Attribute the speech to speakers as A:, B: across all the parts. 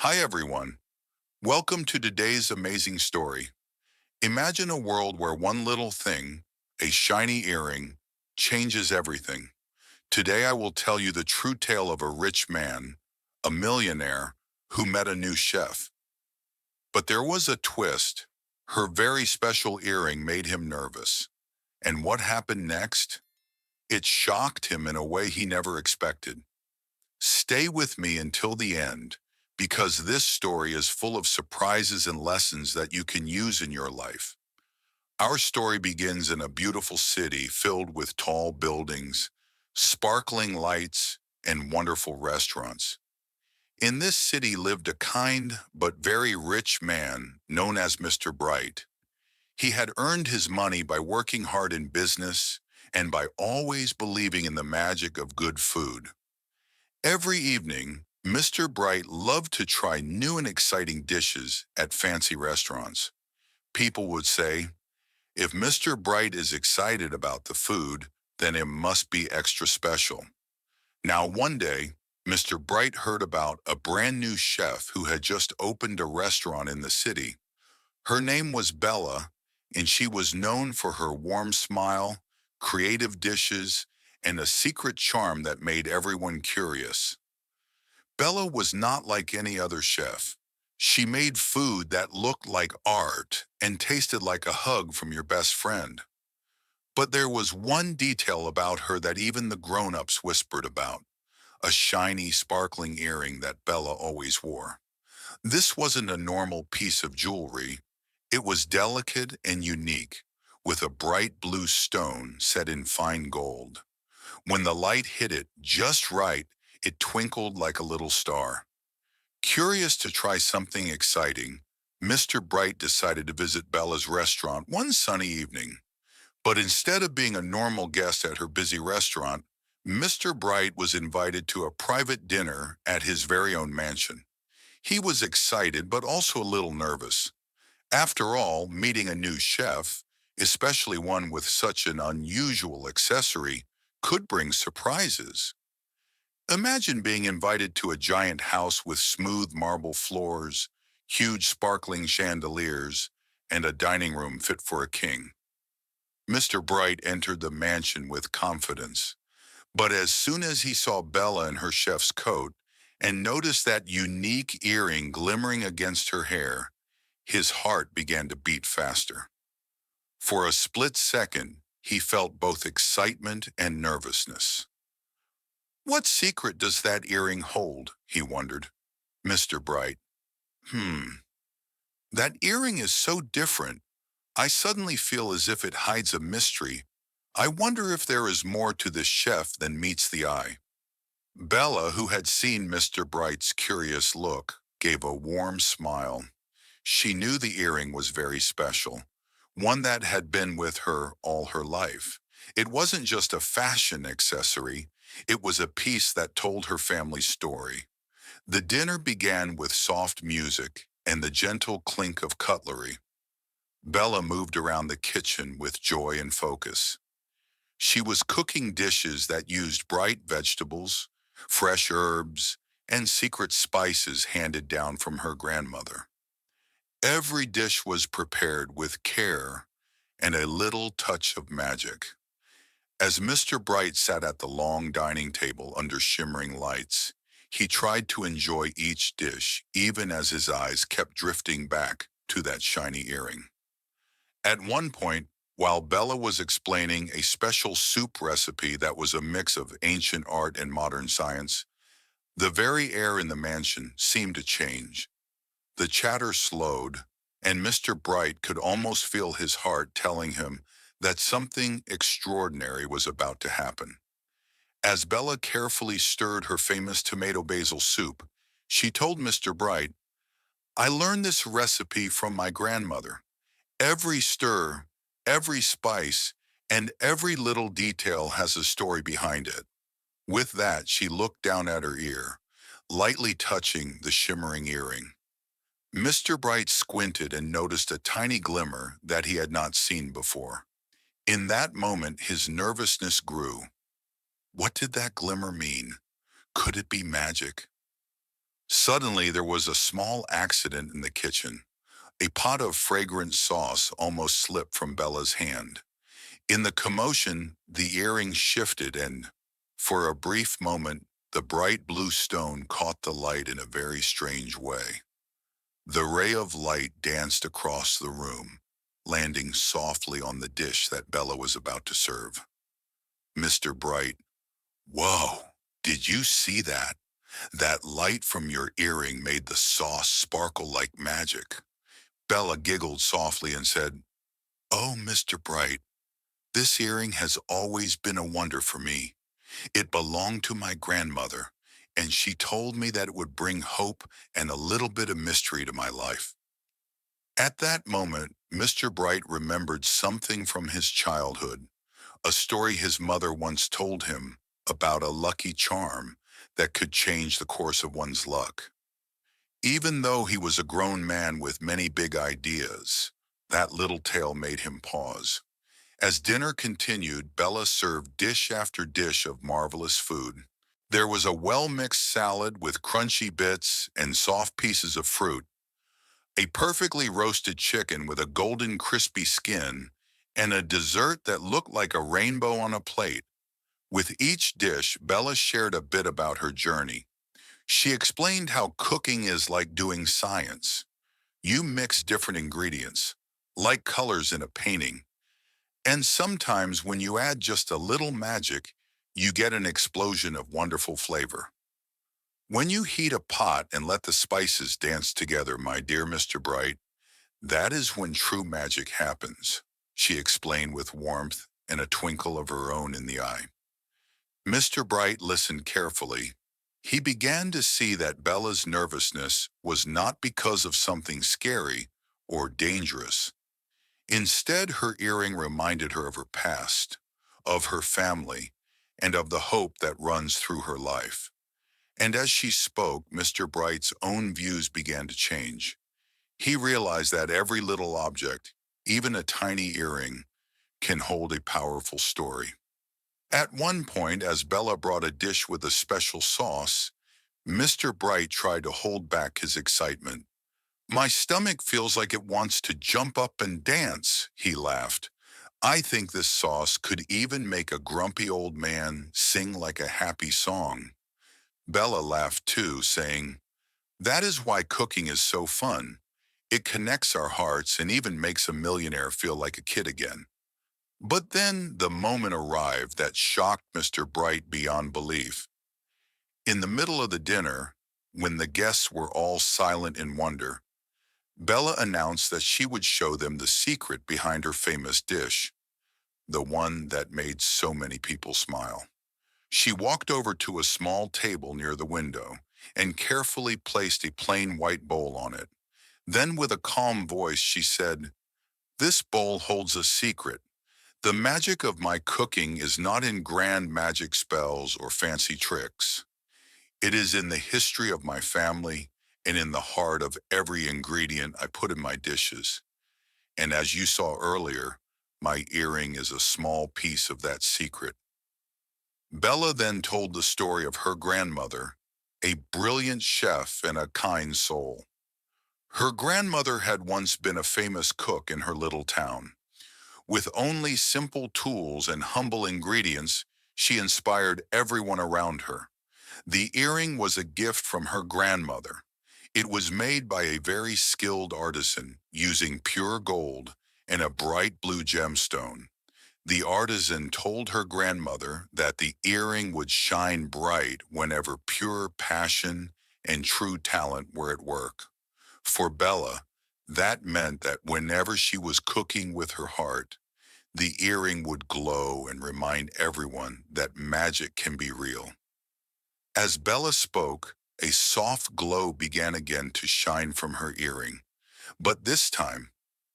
A: Hi, everyone. Welcome to today's amazing story. Imagine a world where one little thing, a shiny earring, changes everything. Today, I will tell you the true tale of a rich man, a millionaire, who met a new chef. But there was a twist. Her very special earring made him nervous. And what happened next? It shocked him in a way he never expected. Stay with me until the end, because this story is full of surprises and lessons that you can use in your life. Our story begins in a beautiful city filled with tall buildings, sparkling lights, and wonderful restaurants. In this city lived a kind but very rich man known as Mr. Bright. He had earned his money by working hard in business and by always believing in the magic of good food. Every evening, Mr. Bright loved to try new and exciting dishes at fancy restaurants. People would say, if Mr. Bright is excited about the food, then it must be extra special. Now, one day, Mr. Bright heard about a brand new chef who had just opened a restaurant in the city. Her name was Bella, and she was known for her warm smile, creative dishes, and a secret charm that made everyone curious. Bella was not like any other chef. She made food that looked like art and tasted like a hug from your best friend. But there was one detail about her that even the grown-ups whispered about, a shiny, sparkling earring that Bella always wore. This wasn't a normal piece of jewelry. It was delicate and unique, with a bright blue stone set in fine gold. When the light hit it just right, it twinkled like a little star. Curious to try something exciting, Mr. Bright decided to visit Bella's restaurant one sunny evening. But instead of being a normal guest at her busy restaurant, Mr. Bright was invited to a private dinner at his very own mansion. He was excited but also a little nervous. After all, meeting a new chef, especially one with such an unusual accessory, could bring surprises. Imagine being invited to a giant house with smooth marble floors, huge sparkling chandeliers, and a dining room fit for a king. Mr. Bright entered the mansion with confidence, but as soon as he saw Bella in her chef's coat and noticed that unique earring glimmering against her hair, his heart began to beat faster. For a split second, he felt both excitement and nervousness. What secret does that earring hold? He wondered. Mr. Bright. Hmm, that earring is so different. I suddenly feel as if it hides a mystery. I wonder if there is more to this chef than meets the eye. Bella, who had seen Mr. Bright's curious look, gave a warm smile. She knew the earring was very special, one that had been with her all her life. It wasn't just a fashion accessory, it was a piece that told her family's story. The dinner began with soft music and the gentle clink of cutlery. Bella moved around the kitchen with joy and focus. She was cooking dishes that used bright vegetables, fresh herbs, and secret spices handed down from her grandmother. Every dish was prepared with care and a little touch of magic. As Mr. Bright sat at the long dining table under shimmering lights, he tried to enjoy each dish, even as his eyes kept drifting back to that shiny earring. At one point, while Bella was explaining a special soup recipe that was a mix of ancient art and modern science, the very air in the mansion seemed to change. The chatter slowed, and Mr. Bright could almost feel his heart telling him that something extraordinary was about to happen. As Bella carefully stirred her famous tomato basil soup, she told Mr. Bright, I learned this recipe from my grandmother. Every stir, every spice, and every little detail has a story behind it. With that, she looked down at her ear, lightly touching the shimmering earring. Mr. Bright squinted and noticed a tiny glimmer that he had not seen before. In that moment, his nervousness grew. What did that glimmer mean? Could it be magic? Suddenly, there was a small accident in the kitchen. A pot of fragrant sauce almost slipped from Bella's hand. In the commotion, the earring shifted and, for a brief moment, the bright blue stone caught the light in a very strange way. The ray of light danced across the room, landing softly on the dish that Bella was about to serve. Mr. Bright, whoa, did you see that? That light from your earring made the sauce sparkle like magic. Bella giggled softly and said, "Oh, Mr. Bright, this earring has always been a wonder for me. It belonged to my grandmother, and she told me that it would bring hope and a little bit of mystery to my life." At that moment, Mr. Bright remembered something from his childhood, a story his mother once told him about a lucky charm that could change the course of one's luck. Even though he was a grown man with many big ideas, that little tale made him pause. As dinner continued, Bella served dish after dish of marvelous food. There was a well-mixed salad with crunchy bits and soft pieces of fruit, a perfectly roasted chicken with a golden crispy skin, and a dessert that looked like a rainbow on a plate. With each dish, Bella shared a bit about her journey. She explained how cooking is like doing science. You mix different ingredients, like colors in a painting, and sometimes when you add just a little magic, you get an explosion of wonderful flavor. When you heat a pot and let the spices dance together, my dear Mr. Bright, that is when true magic happens, she explained with warmth and a twinkle of her own in the eye. Mr. Bright listened carefully. He began to see that Bella's nervousness was not because of something scary or dangerous. Instead, her earring reminded her of her past, of her family, and of the hope that runs through her life. And as she spoke, Mr. Bright's own views began to change. He realized that every little object, even a tiny earring, can hold a powerful story. At one point, as Bella brought a dish with a special sauce, Mr. Bright tried to hold back his excitement. "My stomach feels like it wants to jump up and dance," he laughed. "I think this sauce could even make a grumpy old man sing like a happy song." Bella laughed too, saying, "That is why cooking is so fun. It connects our hearts and even makes a millionaire feel like a kid again." But then the moment arrived that shocked Mr. Bright beyond belief. In the middle of the dinner, when the guests were all silent in wonder, Bella announced that she would show them the secret behind her famous dish, the one that made so many people smile. She walked over to a small table near the window and carefully placed a plain white bowl on it. Then with a calm voice, she said, "This bowl holds a secret. The magic of my cooking is not in grand magic spells or fancy tricks. It is in the history of my family and in the heart of every ingredient I put in my dishes. And as you saw earlier, my earring is a small piece of that secret." Bella then told the story of her grandmother, a brilliant chef and a kind soul. Her grandmother had once been a famous cook in her little town. With only simple tools and humble ingredients, she inspired everyone around her. The earring was a gift from her grandmother. It was made by a very skilled artisan using pure gold and a bright blue gemstone. The artisan told her grandmother that the earring would shine bright whenever pure passion and true talent were at work. For Bella, that meant that whenever she was cooking with her heart, the earring would glow and remind everyone that magic can be real. As Bella spoke, a soft glow began again to shine from her earring, but this time,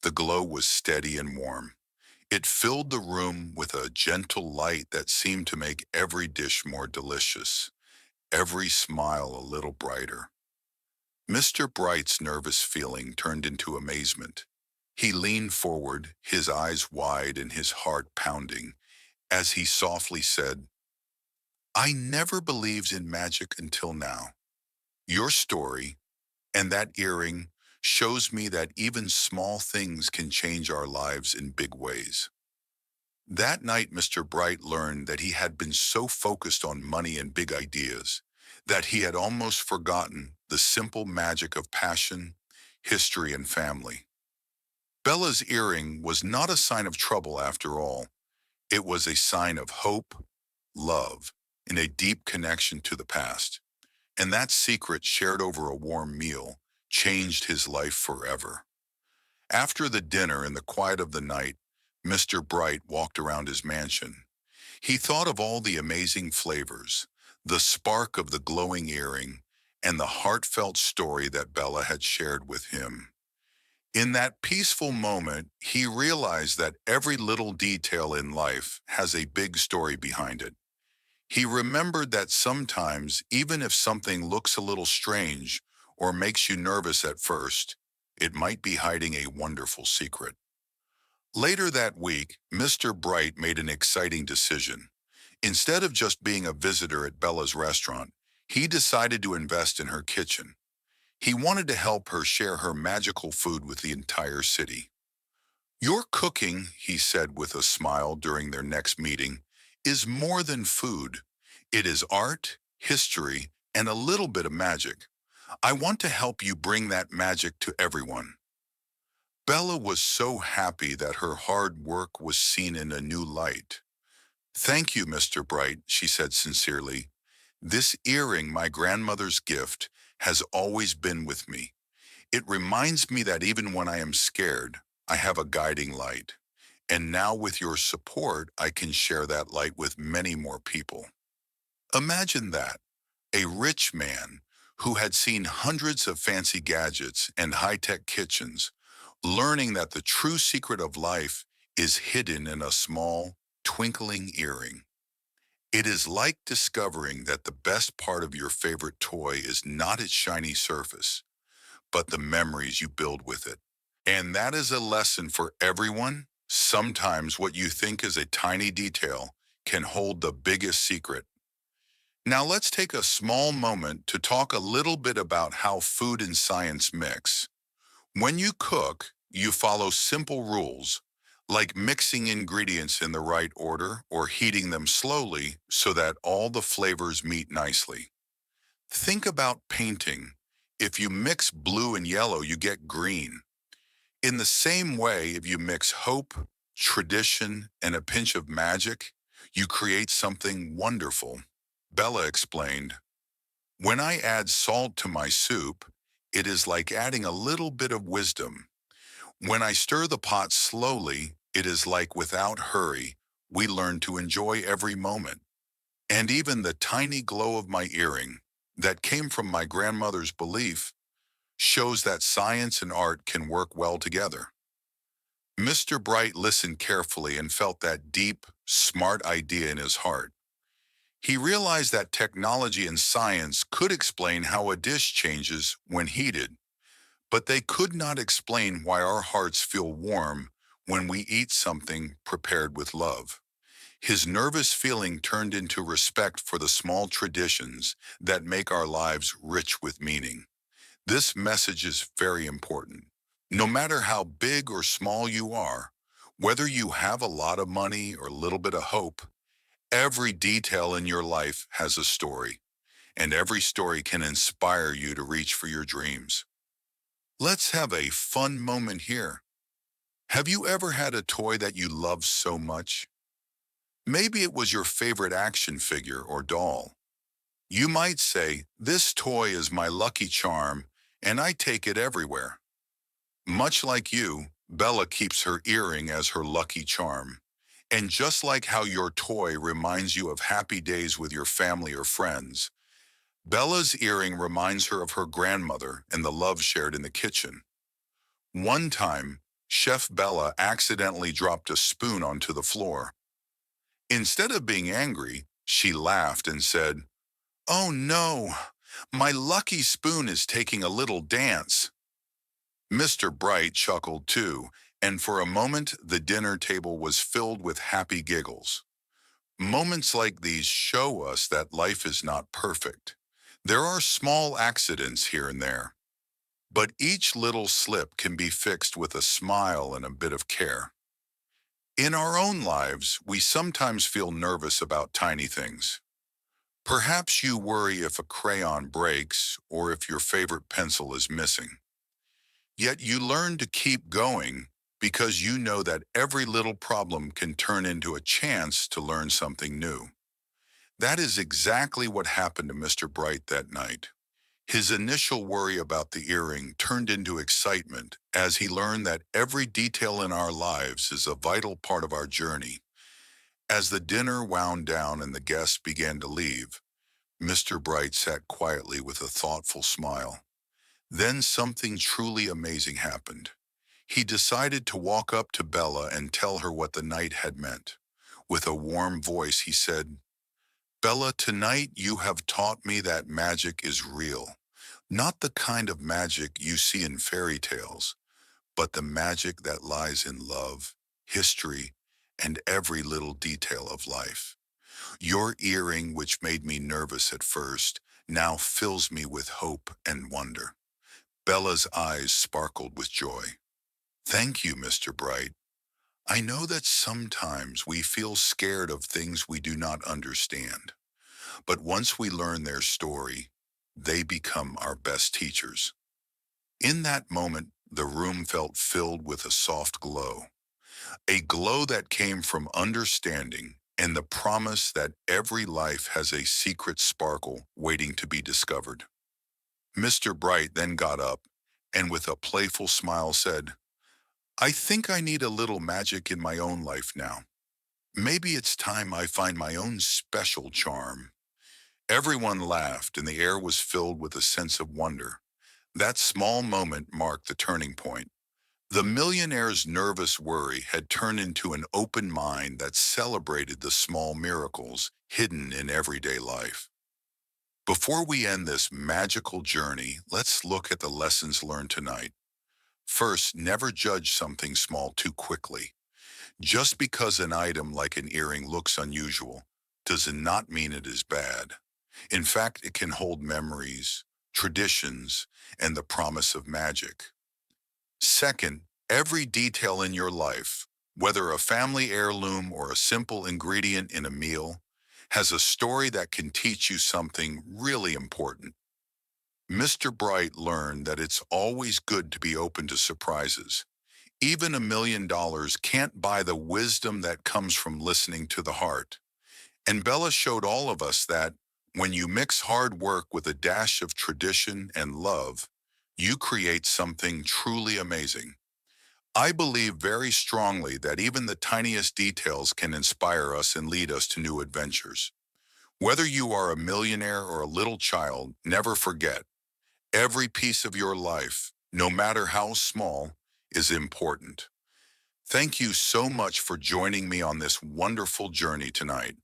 A: the glow was steady and warm. It filled the room with a gentle light that seemed to make every dish more delicious, every smile a little brighter. Mr. Bright's nervous feeling turned into amazement. He leaned forward, his eyes wide and his heart pounding, as he softly said, "I never believed in magic until now. Your story and that earring shows me that even small things can change our lives in big ways. That night, Mr. Bright learned that he had been so focused on money and big ideas that he had almost forgotten the simple magic of passion, history, and family. Bella's earring was not a sign of trouble after all. It was a sign of hope, love, and a deep connection to the past. And that secret, shared over a warm meal, changed his life forever. After the dinner in the quiet of the night, Mr. Bright walked around his mansion. He thought of all the amazing flavors, the spark of the glowing earring, and the heartfelt story that Bella had shared with him. In that peaceful moment, he realized that every little detail in life has a big story behind it. He remembered that sometimes, even if something looks a little strange or makes you nervous at first, it might be hiding a wonderful secret. Later that week, Mr. Bright made an exciting decision. Instead of just being a visitor at Bella's restaurant, he decided to invest in her kitchen. He wanted to help her share her magical food with the entire city. Your cooking, he said with a smile during their next meeting, is more than food. It is art, history, and a little bit of magic. I want to help you bring that magic to everyone. Bella was so happy that her hard work was seen in a new light. Thank you, Mr. Bright, she said sincerely. This earring, my grandmother's gift, has always been with me. It reminds me that even when I am scared, I have a guiding light. And now with your support, I can share that light with many more people. Imagine that, a rich man who had seen hundreds of fancy gadgets and high-tech kitchens, learning that the true secret of life is hidden in a small, twinkling earring. It is like discovering that the best part of your favorite toy is not its shiny surface, but the memories you build with it. And that is a lesson for everyone. Sometimes what you think is a tiny detail can hold the biggest secret. Now let's take a small moment to talk a little bit about how food and science mix. When you cook, you follow simple rules, like mixing ingredients in the right order or heating them slowly so that all the flavors meet nicely. Think about painting. If you mix blue and yellow, you get green. In the same way, if you mix hope, tradition, and a pinch of magic, you create something wonderful. Bella explained, when I add salt to my soup, it is like adding a little bit of wisdom. When I stir the pot slowly, it is like without hurry, we learn to enjoy every moment. And even the tiny glow of my earring, that came from my grandmother's belief, shows that science and art can work well together. Mr. Bright listened carefully and felt that deep, smart idea in his heart. He realized that technology and science could explain how a dish changes when heated, but they could not explain why our hearts feel warm when we eat something prepared with love. His nervous feeling turned into respect for the small traditions that make our lives rich with meaning. This message is very important. No matter how big or small you are, whether you have a lot of money or a little bit of hope, every detail in your life has a story, and every story can inspire you to reach for your dreams. Let's have a fun moment here. Have you ever had a toy that you loved so much? Maybe it was your favorite action figure or doll. You might say, this toy is my lucky charm, and I take it everywhere. Much like you, Bella keeps her earring as her lucky charm. And just like how your toy reminds you of happy days with your family or friends, Bella's earring reminds her of her grandmother and the love shared in the kitchen. One time, Chef Bella accidentally dropped a spoon onto the floor. Instead of being angry, she laughed and said, "Oh no, my lucky spoon is taking a little dance." Mr. Bright chuckled too, and for a moment the dinner table was filled with happy giggles. Moments like these show us that life is not perfect. There are small accidents here and there, but each little slip can be fixed with a smile and a bit of care. In our own lives, we sometimes feel nervous about tiny things. Perhaps you worry if a crayon breaks or if your favorite pencil is missing. Yet you learn to keep going because you know that every little problem can turn into a chance to learn something new. That is exactly what happened to Mr. Bright that night. His initial worry about the earring turned into excitement as he learned that every detail in our lives is a vital part of our journey. As the dinner wound down and the guests began to leave, Mr. Bright sat quietly with a thoughtful smile. Then something truly amazing happened. He decided to walk up to Bella and tell her what the night had meant. With a warm voice, he said, "Bella, tonight you have taught me that magic is real. Not the kind of magic you see in fairy tales, but the magic that lies in love, history, and every little detail of life. Your earring, which made me nervous at first, now fills me with hope and wonder." Bella's eyes sparkled with joy. "Thank you, Mr. Bright. I know that sometimes we feel scared of things we do not understand, but once we learn their story, they become our best teachers." In that moment, the room felt filled with a soft glow, a glow that came from understanding and the promise that every life has a secret sparkle waiting to be discovered. Mr. Bright then got up and with a playful smile said, "I think I need a little magic in my own life now. Maybe it's time I find my own special charm." Everyone laughed and the air was filled with a sense of wonder. That small moment marked the turning point. The millionaire's nervous worry had turned into an open mind that celebrated the small miracles hidden in everyday life. Before we end this magical journey, let's look at the lessons learned tonight. First, never judge something small too quickly. Just because an item like an earring looks unusual does not mean it is bad. In fact, it can hold memories, traditions, and the promise of magic. Second, every detail in your life, whether a family heirloom or a simple ingredient in a meal, has a story that can teach you something really important. Mr. Bright learned that it's always good to be open to surprises. Even $1 million can't buy the wisdom that comes from listening to the heart. And Bella showed all of us that when you mix hard work with a dash of tradition and love, you create something truly amazing. I believe very strongly that even the tiniest details can inspire us and lead us to new adventures. Whether you are a millionaire or a little child, never forget, every piece of your life, no matter how small, is important. Thank you so much for joining me on this wonderful journey tonight.